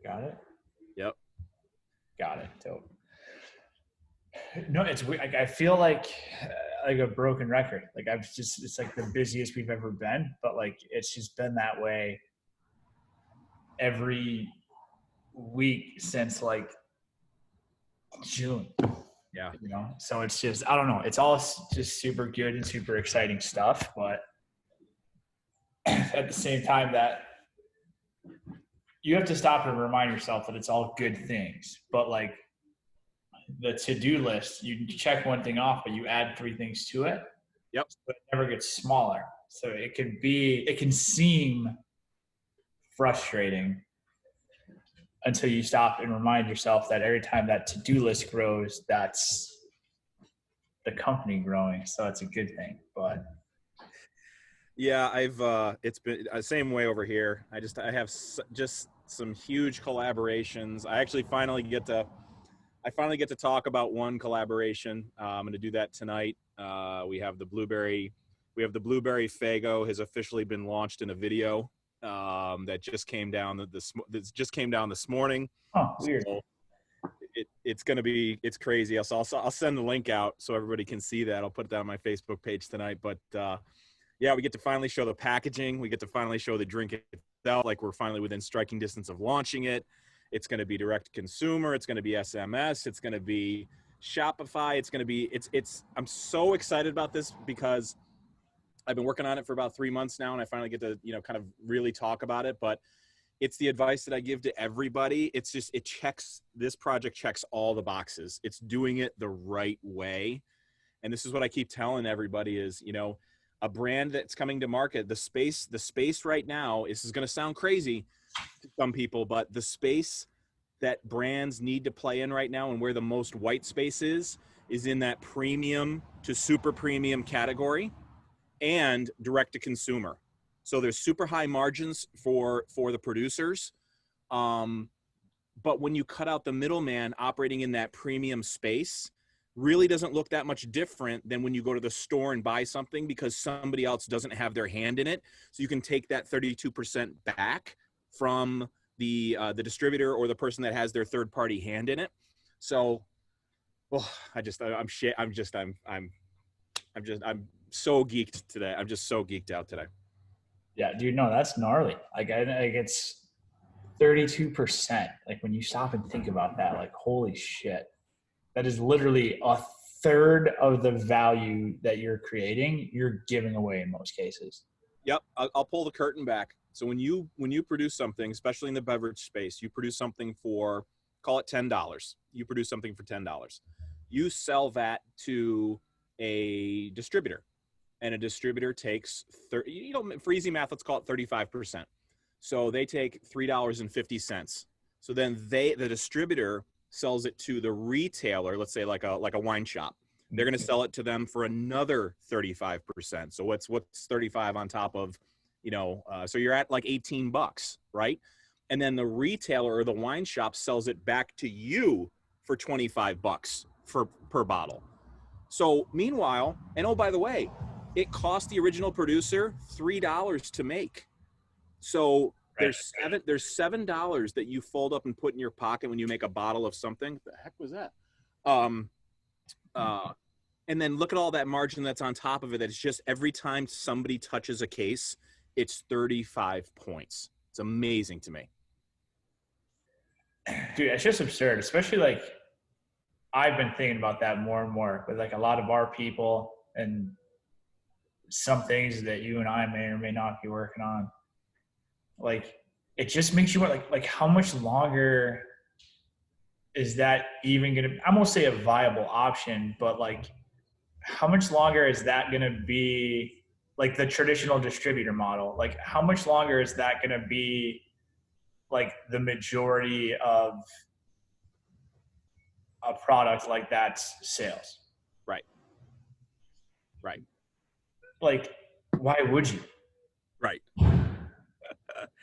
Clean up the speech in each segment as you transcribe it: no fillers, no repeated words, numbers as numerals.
Got it. Yep. Got it. Dope. No, it's weird. Like, I feel like a broken record. Like it's like the busiest we've ever been, but like it's just been that way every week since like June. Yeah. So it's just, I don't know. It's all just super good and super exciting stuff, but at the same time that you have to stop and remind yourself that it's all good things. But like the to-do list, you check one thing off, but you add 3 things to it. Yep. So it never gets smaller. So it can seem frustrating until you stop and remind yourself that every time that to-do list grows, that's the company growing. So it's a good thing. But yeah, it's been the same way over here. I have just some huge collaborations. I finally get to talk about one collaboration. I'm going to do that tonight. We have the blueberry Fago has officially been launched in a video that just came down this morning. oh, weird. So it's crazy. I'll send the link out so everybody can see that. I'll put that on my Facebook page tonight. But yeah, we get to finally show the packaging. We get to finally show the drink itself. Like we're finally within striking distance of launching it. It's going to be direct to consumer. It's going to be SMS. It's going to be Shopify. It's going to be, I'm so excited about this because I've been working on it for about 3 months now. And I finally get to, kind of really talk about it, but it's the advice that I give to everybody. It's just, this project checks all the boxes. It's doing it the right way. And this is what I keep telling everybody is, a brand that's coming to market, the space right now, this is going to sound crazy to some people, but the space that brands need to play in right now and where the most white space is in that premium to super premium category and direct to consumer. So there's super high margins for the producers. But when you cut out the middleman operating in that premium space, really doesn't look that much different than when you go to the store and buy something because somebody else doesn't have their hand in it. So you can take that 32% back from the distributor or the person that has their third party hand in it. So, well, I'm so geeked today. I'm just so geeked out today. Yeah, dude, no, that's gnarly. Like it's 32%. Like when you stop and think about that, like, holy shit. That is literally a third of the value that you're creating, you're giving away in most cases. Yep. I'll pull the curtain back. So when you produce something, especially in the beverage space, you produce something for, call it $10. You produce something for $10. You sell that to a distributor, and a distributor takes for easy math, let's call it 35%. So they take $3.50. So then the distributor sells it to the retailer, let's say like a wine shop. They're going to sell it to them for another 35%. So what's 35 on top of, so you're at like $18, right? And then the retailer or the wine shop sells it back to you for $25 per bottle. So meanwhile, and oh, by the way, it cost the original producer $3 to make. So there's $7 that you fold up and put in your pocket when you make a bottle of something. What the heck was that? And then look at all that margin that's on top of it. That's just every time somebody touches a case, it's 35 points. It's amazing to me. Dude, it's just absurd. Especially like I've been thinking about that more and more with like a lot of our people and some things that you and I may or may not be working on. Like it just makes you want like how much longer is that even gonna, I won't say a viable option, but like how much longer is that gonna be like the traditional distributor model? Like how much longer is that gonna be like the majority of a product like that's sales? Right. Like why would you? Right.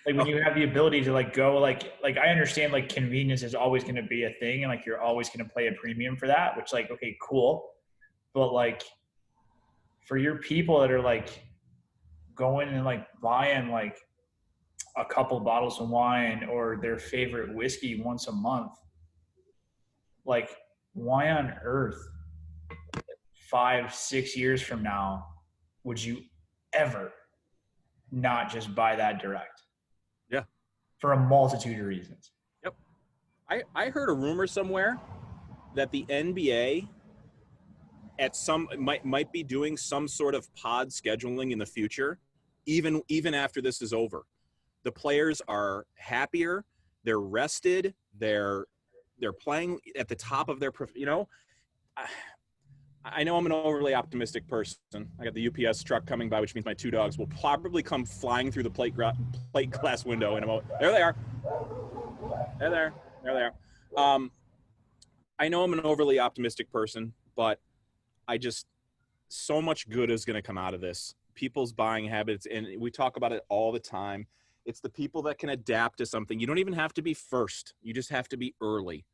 Like when you have the ability to like go like I understand like convenience is always going to be a thing and like you're always going to play a premium for that, which like, okay, cool. But like for your people that are like going and like buying like a couple bottles of wine or their favorite whiskey once a month, like why on earth 5, 6 years from now would you ever not just buy that direct? Yeah. For a multitude of reasons. Yep. I heard a rumor somewhere that the NBA at some might be doing some sort of pod scheduling in the future, even after this is over. The players are happier, they're rested, they're playing at the top of their, I know I'm an overly optimistic person. I got the UPS truck coming by, which means my two dogs will probably come flying through the plate glass window in a moment. There they are. There they are. I know I'm an overly optimistic person, but so much good is going to come out of this. People's buying habits, and we talk about it all the time. It's the people that can adapt to something. You don't even have to be first. You just have to be early.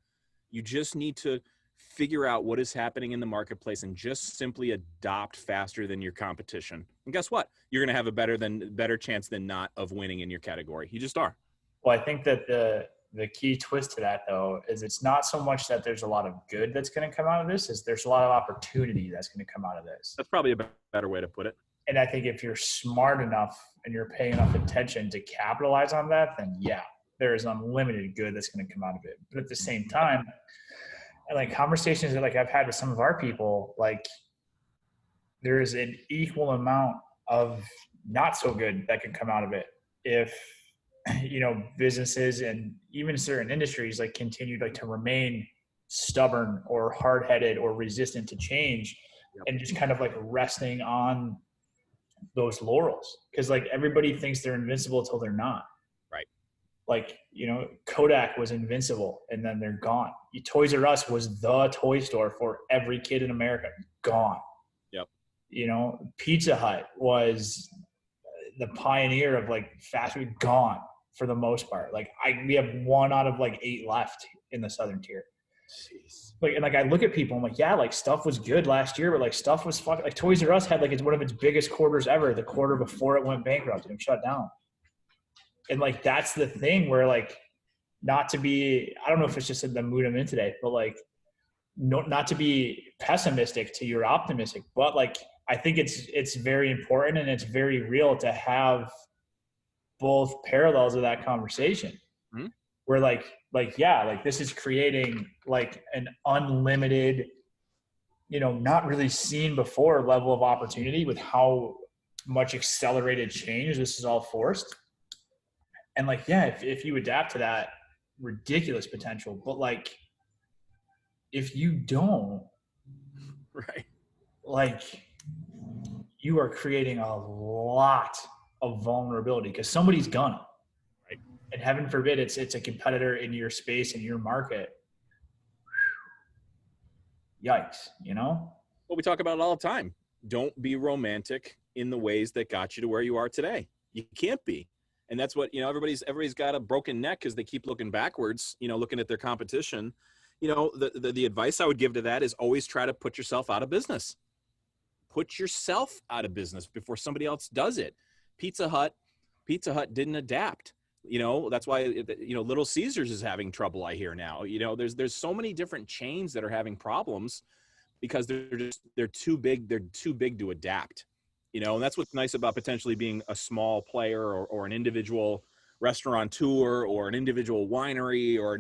You just need to figure out what is happening in the marketplace and just simply adopt faster than your competition. And guess what? You're going to have a better chance than not of winning in your category. You just are. Well, I think that the key twist to that, though, is it's not so much that there's a lot of good that's going to come out of this, is there's a lot of opportunity that's going to come out of this. That's probably a better way to put it. And I think if you're smart enough and you're paying enough attention to capitalize on that, then yeah, there is unlimited good that's going to come out of it. But at the same time, like conversations that like I've had with some of our people, like there is an equal amount of not so good that can come out of it if businesses and even certain industries like continue like to remain stubborn or hard-headed or resistant to change. Yep. And just kind of like resting on those laurels, because like everybody thinks they're invincible until they're not. Right. Like Kodak was invincible and then they're gone. Toys R Us was the toy store for every kid in America. Gone. Yep. Pizza Hut was the pioneer of like fast food. Gone for the most part. Like we have 1 out of like 8 left in the southern tier. Jeez. Like I look at people, I'm like, yeah, like stuff was good last year, but like stuff was fucking, like Toys R Us had like it's one of its biggest quarters ever, the quarter before it went bankrupt and shut down. And like that's the thing where like, not to be, I don't know if it's just in the mood I'm in today, but like not to be pessimistic to your optimistic, but like I think it's very important and it's very real to have both parallels of that conversation. Mm-hmm. Where like this is creating like an unlimited, not really seen before level of opportunity with how much accelerated change this is all forced. And like, yeah, if you adapt to that, ridiculous potential, but like if you don't, right, like you are creating a lot of vulnerability because somebody's gonna. And heaven forbid it's a competitor in your space, in your market. Yikes, Well, we talk about it all the time. Don't be romantic in the ways that got you to where you are today. You can't be. And that's what, everybody's got a broken neck because they keep looking backwards, looking at their competition. The advice I would give to that is always try to put yourself out of business. Put yourself out of business before somebody else does it. Pizza Hut didn't adapt. That's why, Little Caesars is having trouble, I hear now. There's so many different chains that are having problems because they're too big. They're too big to adapt, and that's what's nice about potentially being a small player or an individual restaurateur or an individual winery or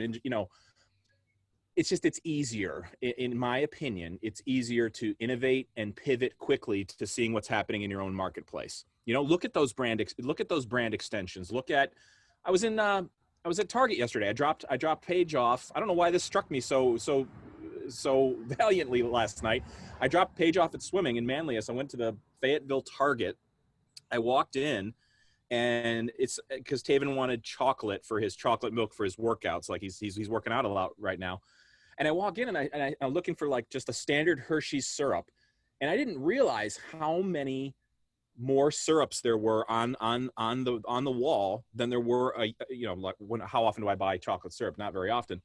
it's easier. In my opinion, it's easier to innovate and pivot quickly to seeing what's happening in your own marketplace. Look at those brand extensions. I was at Target yesterday. I dropped Paige off. I don't know why this struck me so valiantly last night. I dropped Paige off at swimming in Manlius. I went to the Fayetteville Target. I walked in, and it's because Taven wanted chocolate for his chocolate milk for his workouts. Like he's working out a lot right now. And I walk in and I'm looking for like just a standard Hershey's syrup, and I didn't realize how many more syrups there were on the wall than there were how often do I buy chocolate syrup? Not very often,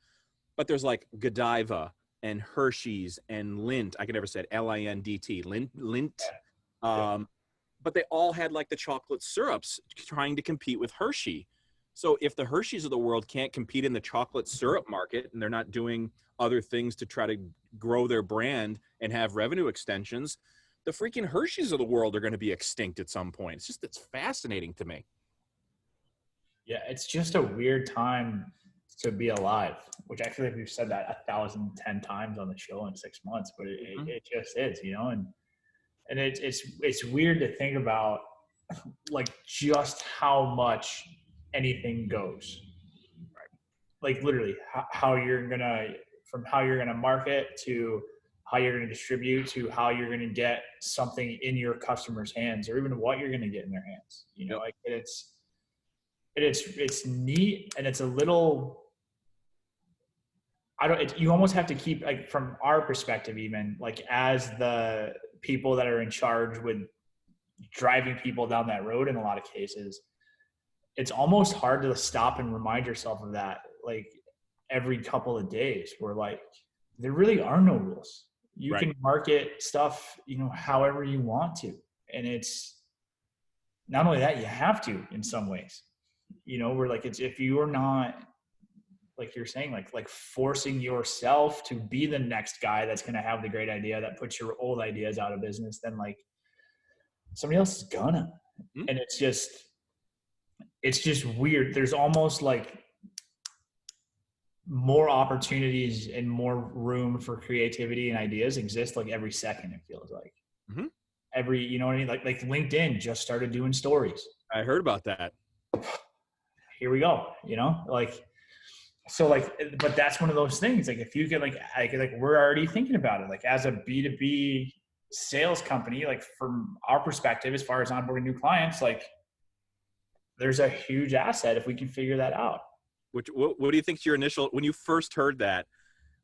but there's like Godiva and Hershey's and Lindt. I can never say it, Lindt. But they all had like the chocolate syrups trying to compete with Hershey. So if the Hershey's of the world can't compete in the chocolate syrup market and they're not doing other things to try to grow their brand and have revenue extensions, the freaking Hershey's of the world are going to be extinct at some point. It's fascinating to me. Yeah, it's just a weird time to be alive, which I feel like we've said that 1,010 times on the show in 6 months, but it just is, you know, and it's weird to think about like just how much anything goes. Like literally how you're gonna, from how you're gonna market to how you're gonna distribute to how you're gonna get something in your customers' hands, or even what you're gonna get in their hands. You know, like it's neat, and it's a little, you almost have to keep, like, from our perspective, even like as the people that are in charge with driving people down that road in a lot of cases, it's almost hard to stop and remind yourself of that, like every couple of days, where like there really are no rules. You Right. can market stuff, you know, however you want to, and it's not only that, you have to in some ways, you know, where like it's, if you're not, like you're saying, like forcing yourself to be the next guy that's going to have the great idea that puts your old ideas out of business, then like somebody else is gonna. Mm-hmm. And it's just weird. There's almost like more opportunities and more room for creativity and ideas exist like every second, it feels like. Mm-hmm. Every, you know what I mean? Like LinkedIn just started doing stories. I heard about that. Here we go, you know, like, so like, but that's one of those things. Like if you get like we're already thinking about it, like as a B2B sales company, like from our perspective, as far as onboarding new clients, like there's a huge asset if we can figure that out. What do you think's your initial, when you first heard that,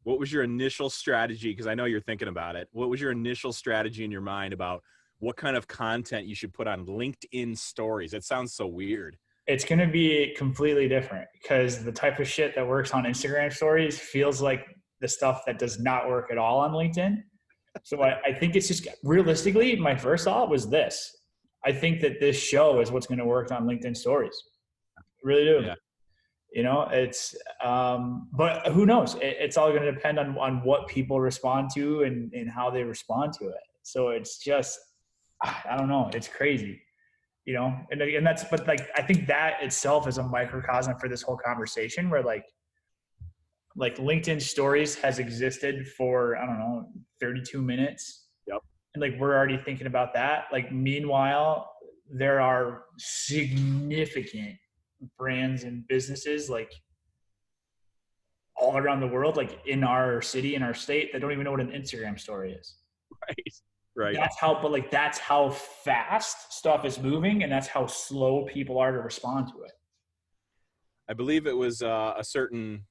what was your initial strategy? Because I know you're thinking about it. What was your initial strategy in your mind about what kind of content you should put on LinkedIn stories? It sounds so weird. It's going to be completely different, because the type of shit that works on Instagram stories feels like the stuff that does not work at all on LinkedIn. So I think it's just, realistically, my first thought was this. I think that this show is what's going to work on LinkedIn stories. I really do. Yeah. You know, it's, but who knows? It's all going to depend on what people respond to and how they respond to it. So it's just, I don't know. It's crazy, you know, and that's, but like, I think that itself is a microcosm for this whole conversation, where like LinkedIn stories has existed for, I don't know, 32 minutes. Yep. And like, we're already thinking about that. Like, meanwhile, there are significant brands and businesses like all around the world, like in our city, in our state, that don't even know what an Instagram story is. Right. Right. That's how, but like, that's how fast stuff is moving, and that's how slow people are to respond to it. I believe it was a certain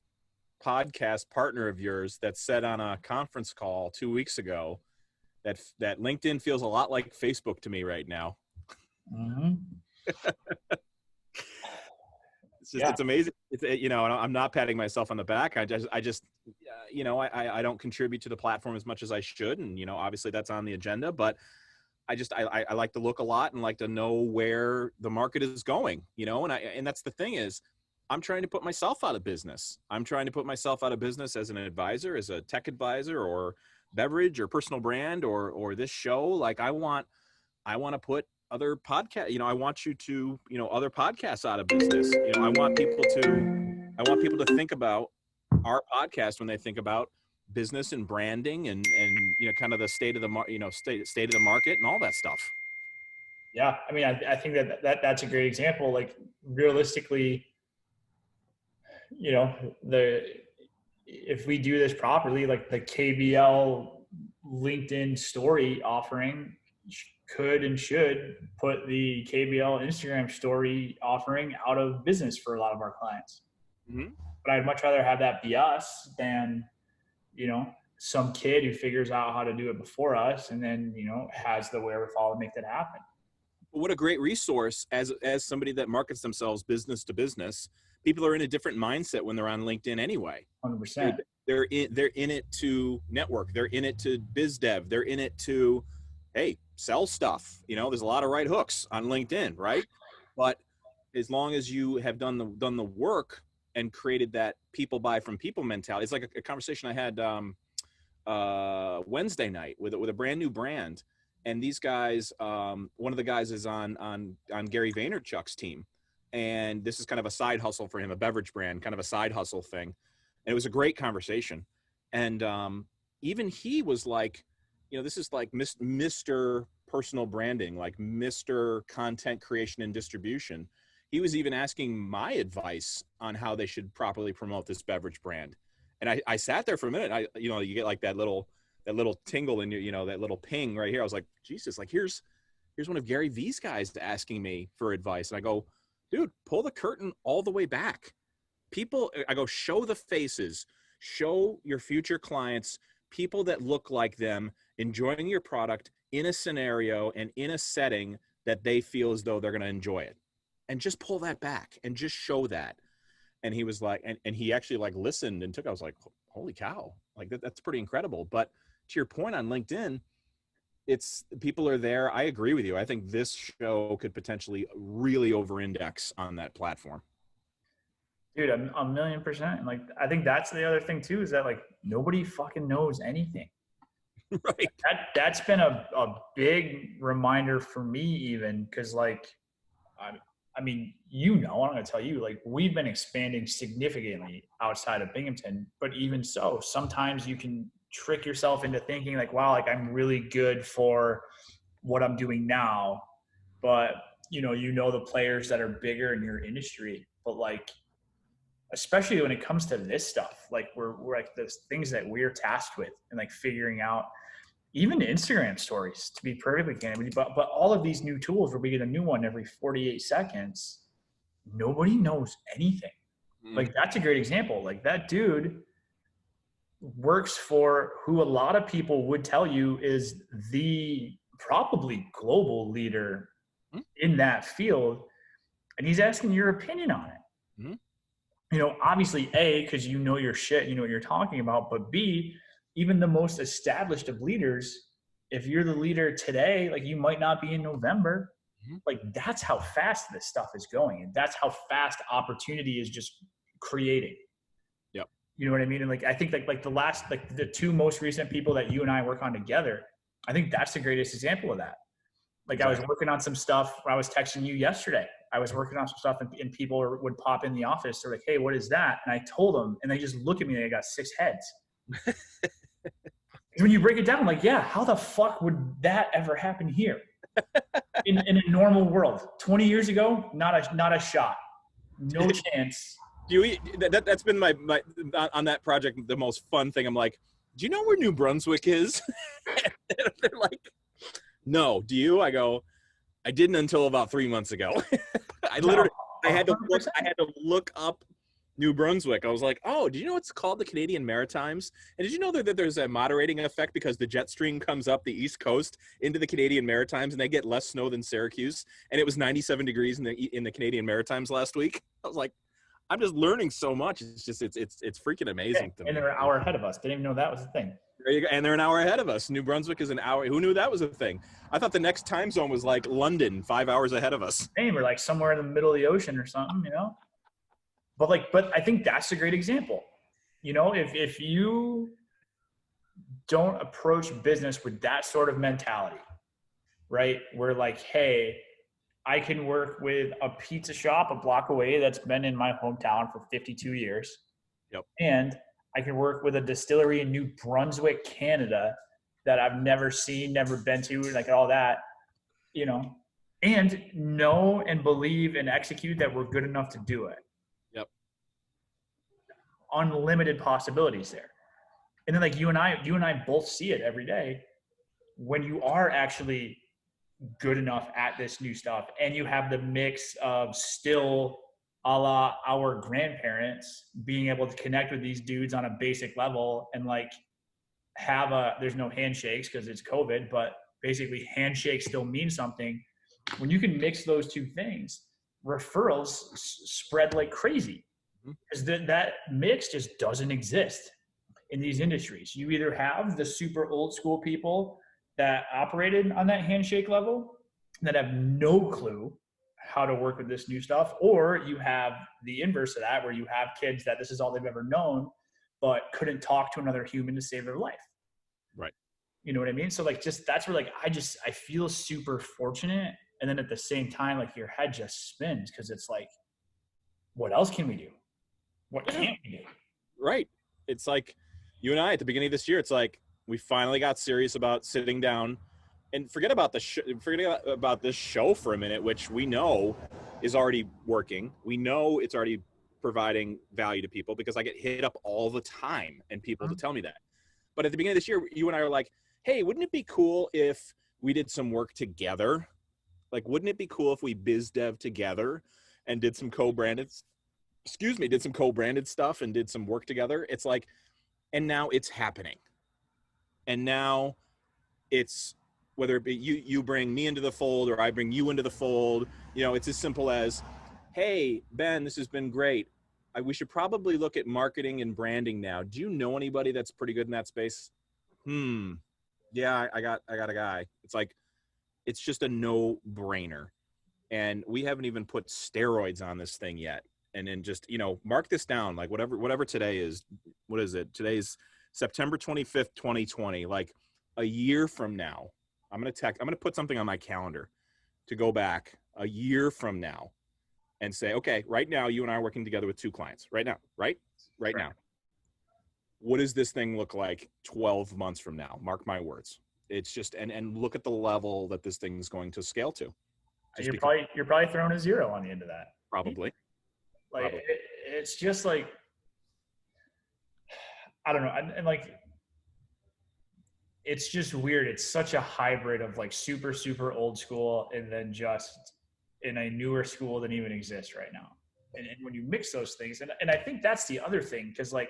podcast partner of yours that said on a conference call 2 weeks ago that LinkedIn feels a lot like Facebook to me right now. Mm-hmm. It's amazing. It's, you know, I'm not patting myself on the back. I just, you know, I don't contribute to the platform as much as I should. And, you know, obviously that's on the agenda, but I like to look a lot and like to know where the market is going, you know, and that's the thing is, I'm trying to put myself out of business. I'm trying to put myself out of business as an advisor, as a tech advisor, or beverage or personal brand, or this show. Like I want to put other podcast, you know, I want you to, you know, other podcasts out of business. You know, I want people to think about our podcast when they think about business and branding and you know, kind of the state of the state of the market and all that stuff. Yeah. I mean, I think that's a great example. Like, realistically, you know, if we do this properly, like the KBL LinkedIn story offering could and should put the KBL Instagram story offering out of business for a lot of our clients. Mm-hmm. But I'd much rather have that be us than, you know, some kid who figures out how to do it before us and then, you know, has the wherewithal to make that happen. What a great resource as somebody that markets themselves business to business. People are in a different mindset when they're on LinkedIn anyway. 100%. They're in it to network. They're in it to biz dev. They're in it to, hey, sell stuff. You know, there's a lot of right hooks on LinkedIn, right? But as long as you have done the work and created that people buy from people mentality. It's like a conversation I had Wednesday night with a brand new brand, and these guys, one of the guys is on Gary Vaynerchuk's team, and this is kind of a side hustle for him, a beverage brand, kind of a side hustle thing, and it was a great conversation, and even he was like, this is like Mr. Personal Branding, like Mr. Content Creation and Distribution. He was even asking my advice on how they should properly promote this beverage brand. And I sat there for a minute. You get like that little tingle in your, that little ping right here. I was like, Jesus, like here's one of Gary V's guys asking me for advice. And I go, dude, pull the curtain all the way back. I go, show the faces, show your future clients, people that look like them, enjoying your product in a scenario and in a setting that they feel as though they're going to enjoy it. And just pull that back and just show that. And he was like, and he actually like listened and took, I was like, holy cow, like that's pretty incredible. But to your point on LinkedIn, it's people are there. I agree with you. I think this show could potentially really over-index on that platform. Dude, a 1,000,000%. Like, I think that's the other thing too, is that like nobody fucking knows anything. Right. That's been a big reminder for me, even because like, I mean, I'm going to tell you, like, we've been expanding significantly outside of Binghamton, but even so, sometimes you can trick yourself into thinking like, wow, like I'm really good for what I'm doing now. But, the players that are bigger in your industry, but like, especially when it comes to this stuff, like we're like the things that we're tasked with and like figuring out, even Instagram stories, to be perfectly candid, but all of these new tools where we get a new one every 48 seconds, nobody knows anything. Like that's a great example. Like that dude works for who a lot of people would tell you is the probably global leader in that field. And he's asking your opinion on it. Obviously A, because your shit, what you're talking about, but B, even the most established of leaders, if you're the leader today, like you might not be in November. Like that's how fast this stuff is going. And that's how fast opportunity is just creating. Yep. You know what I mean? And like, I think the two most recent people that you and I work on together, I think that's the greatest example of that. Like exactly. I was working on some stuff. I was texting you yesterday. I was working on some stuff and people would pop in the office. They're like, hey, what is that? And I told them, and they just look at me and they got 6 heads. When you break it down, I'm like, yeah, how the fuck would that ever happen here? In a normal world, 20 years ago, not a shot, no chance. That's been my on that project the most fun thing. I'm like, do you know where New Brunswick is? They're like, no. Do you? I go, I didn't until about 3 months ago. I had to look up New Brunswick. I was like, oh, did you know it's called the Canadian Maritimes? And did you know that there's a moderating effect because the jet stream comes up the East Coast into the Canadian Maritimes and they get less snow than Syracuse? And it was 97 degrees in the Canadian Maritimes last week. I was like, I'm just learning so much. It's just, it's freaking amazing to me. And they're an hour ahead of us. Didn't even know that was a thing. There you go. And they're an hour ahead of us. New Brunswick is an hour. Who knew that was a thing? I thought the next time zone was like London, 5 hours ahead of us. Hey, we're like somewhere in the middle of the ocean or something, But I think that's a great example. If you don't approach business with that sort of mentality, right? Where like, hey, I can work with a pizza shop a block away that's been in my hometown for 52 years. Yep. And I can work with a distillery in New Brunswick, Canada that I've never seen, never been to, like all that, and know and believe and execute that we're good enough to do it. Unlimited possibilities there. And then like you and I both see it every day when you are actually good enough at this new stuff and you have the mix of still a la our grandparents being able to connect with these dudes on a basic level and like there's no handshakes because it's COVID, but basically handshakes still mean something. When you can mix those two things, referrals spread like crazy. Because that mix just doesn't exist in these industries. You either have the super old school people that operated on that handshake level that have no clue how to work with this new stuff, or you have the inverse of that where you have kids that this is all they've ever known but couldn't talk to another human to save their life. Right. You know what I mean? So like, just that's where like I feel super fortunate, and then at the same time like your head just spins because it's like, what else can we do? What can't we do? Right. It's like you and I at the beginning of this year, it's like we finally got serious about sitting down and forget about this show for a minute, which we know is already working. We know it's already providing value to people because I get hit up all the time and people to tell me that. But at the beginning of this year, you and I were like, hey, wouldn't it be cool if we did some work together? Like, wouldn't it be cool if we biz dev together and did some co-branded stuff and did some work together? It's like, and now it's happening. And now it's, whether it be you bring me into the fold or I bring you into the fold, it's as simple as, hey, Ben, this has been great. We should probably look at marketing and branding now. Do you know anybody that's pretty good in that space? Yeah, I got a guy. It's like, it's just a no-brainer. And we haven't even put steroids on this thing yet. And then just, mark this down, like whatever today is. What is it? Today's September 25th, 2020. Like a year from now, I'm going to put something on my calendar to go back a year from now and say, okay, right now, you and I are working together with 2 clients right now, right now. What does this thing look like 12 months from now? Mark my words. It's just, and look at the level that this thing is going to scale to. You're probably throwing a 0 on the end of that. Probably. Like, it's just like, I don't know. And like, it's just weird. It's such a hybrid of like super, super old school and then just in a newer school that even exists right now. And when you mix those things, and I think that's the other thing, because like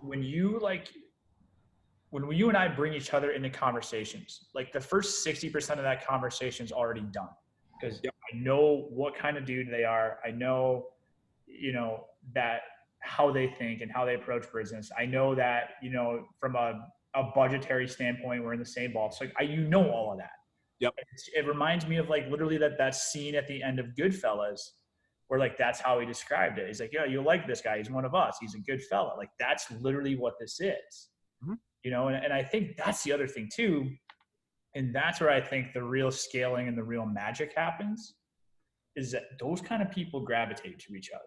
when you and I bring each other into conversations, like the first 60% of that conversation is already done. Because I know what kind of dude they are. I know, that how they think and how they approach business. I know that, from a budgetary standpoint, we're in the same ball. So all of that. Yep. It reminds me of like literally that scene at the end of Goodfellas where like, that's how he described it. He's like, yeah, you like this guy. He's one of us. He's a good fella. Like that's literally what this is, and I think that's the other thing too. And that's where I think the real scaling and the real magic happens, is that those kind of people gravitate to each other.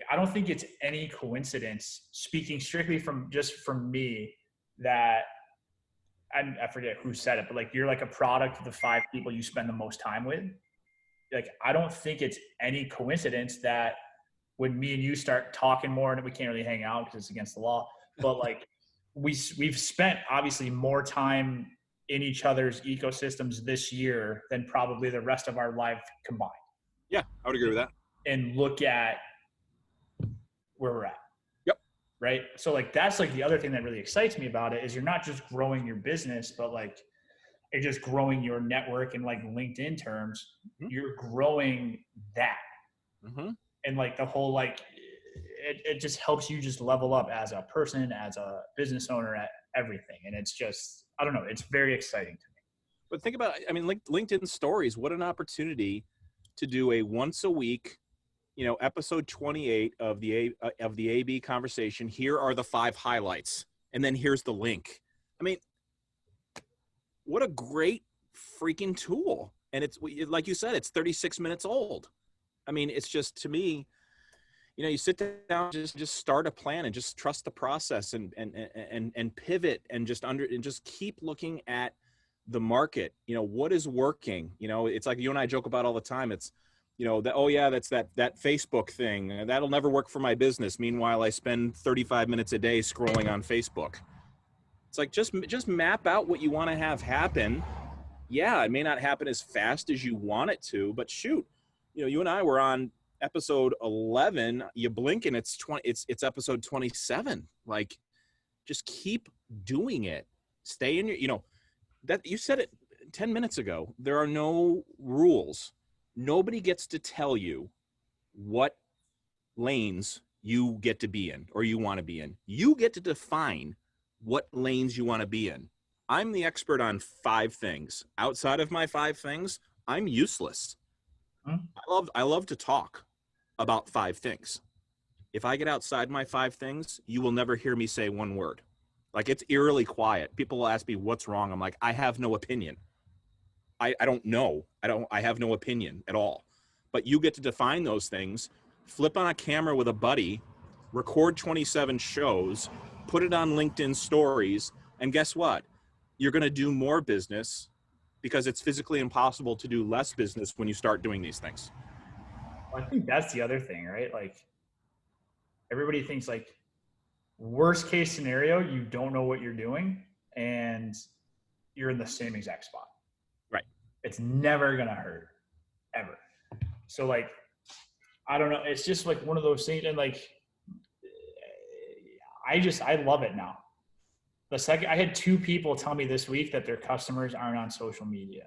I don't think it's any coincidence, speaking strictly from me, that I forget who said it, but like you're like a product of the 5 people you spend the most time with. Like, I don't think it's any coincidence that when me and you start talking more, and we can't really hang out because it's against the law, but like we've spent obviously more time in each other's ecosystems this year than probably the rest of our life combined. Yeah, I would agree with that. And look at where we're at. Yep. Right. So like, that's like the other thing that really excites me about it, is you're not just growing your business, but like you're just growing your network in like LinkedIn terms. You're growing that. And like the whole, like, it just helps you just level up as a person, as a business owner, at everything. And it's just, I don't know, it's very exciting to me. But think about, LinkedIn stories, what an opportunity to do a once a week, episode 28 of the AB conversation. Here are the 5 highlights. And then here's the link. What a great freaking tool. And it's, like you said, it's 36 minutes old. It's just, to me, you sit down, just start a plan and just trust the process and pivot and just keep looking at the market. What is working? It's like you and I joke about all the time. It's, that's that Facebook thing. That'll never work for my business. Meanwhile, I spend 35 minutes a day scrolling on Facebook. It's like, just map out what you want to have happen. Yeah, it may not happen as fast as you want it to, but shoot, you and I were on episode 11. You blink and it's episode 27. Like, just keep doing it. Stay in your, that you said it 10 minutes ago. There are no rules. Nobody gets to tell you what lanes you get to be in or you want to be in. You get to define what lanes you want to be in. I'm the expert on 5 things. Outside of my 5 things, I'm useless. Hmm? I love to talk about 5 things. If I get outside my 5 things, you will never hear me say one word. Like, it's eerily quiet. People will ask me what's wrong. I'm like, I have no opinion. I don't know. I have no opinion at all. But you get to define those things, flip on a camera with a buddy, record 27 shows, put it on LinkedIn stories, and guess what? You're going to do more business because it's physically impossible to do less business when you start doing these things. I think that's the other thing, right? Like everybody thinks like worst case scenario, you don't know what you're doing and you're in the same exact spot. Right. It's never going to hurt ever. So like, I don't know. It's just like one of those things. And like, I love it now. The second I had 2 people tell me this week that their customers aren't on social media.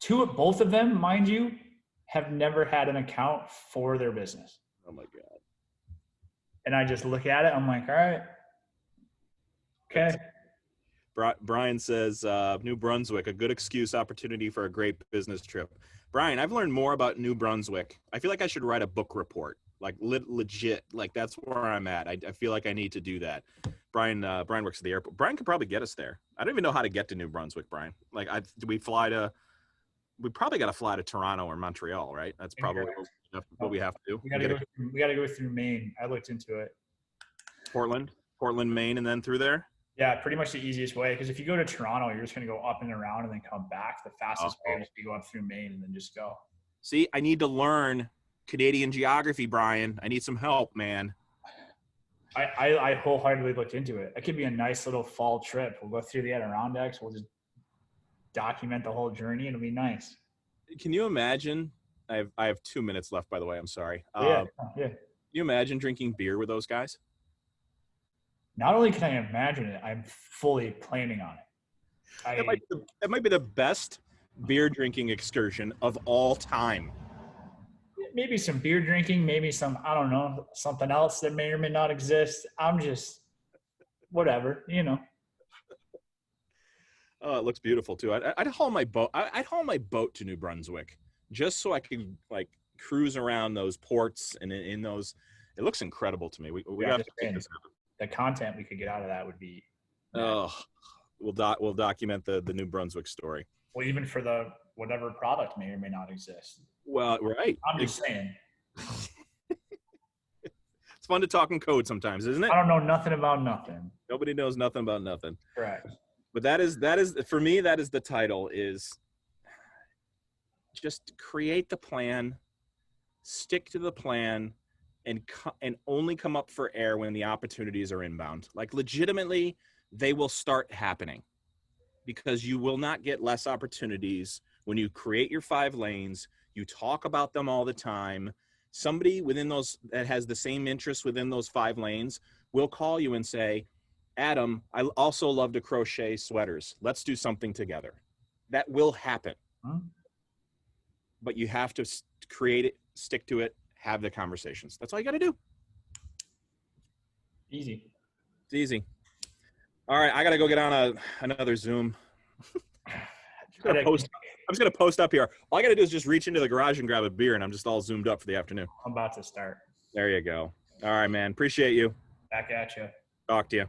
Both of them, mind you, have never had an account for their business. Oh my God. And I just look at it. I'm like, all right. Okay. Brian says, New Brunswick, a good excuse opportunity for a great business trip. Brian, I've learned more about New Brunswick. I feel like I should write a book report, like legit. Like that's where I'm at. I feel like I need to do that. Brian works at the airport. Brian could probably get us there. I don't even know how to get to New Brunswick, Brian. Like, we probably got to fly to Toronto or Montreal, right? That's probably what we have to do. We got to go through Maine. I looked into it. Portland, Maine, and then through there. Yeah, pretty much the easiest way. Because if you go to Toronto, you're just going to go up and around and then come back. The fastest way is to go up through Maine and then just go. See, I need to learn Canadian geography, Brian. I need some help, man. I wholeheartedly looked into it. It could be a nice little fall trip. We'll go through the Adirondacks. We'll just document the whole journey. It'll be nice. Can you imagine? I have 2 minutes left, by the way. I'm sorry. Yeah. Can you imagine drinking beer with those guys? Not only can I imagine it, I'm fully planning on it. That might be the best beer drinking excursion of all time. Maybe some beer drinking, maybe some, I don't know, something else that may or may not exist. I'm just, whatever, you know. Oh, it looks beautiful too. I'd haul my boat. I'd haul my boat to New Brunswick just so I could like cruise around those ports and in those. It looks incredible to me. We have to take this out. The content we could get out of that would be. Oh, we'll document the New Brunswick story. Well, even for the whatever product may or may not exist. Well, right. I'm just saying. It's fun to talk in code sometimes, isn't it? I don't know nothing about nothing. Nobody knows nothing about nothing. Correct. But that is for me. That is the title. Is just create the plan, stick to the plan, and only come up for air when the opportunities are inbound. Like legitimately, they will start happening because you will not get less opportunities when you create your 5 lanes. You talk about them all the time. Somebody within those that has the same interest within those 5 lanes will call you and say, Adam, I also love to crochet sweaters. Let's do something together. That will happen. But you have to create it, stick to it, have the conversations. That's all you got to do. Easy. It's easy. All right, I got to go get on another Zoom. I'm just going to post up here. All I got to do is just reach into the garage and grab a beer, and I'm just all zoomed up for the afternoon. I'm about to start. There you go. All right, man. Appreciate you. Back at you. Talk to you.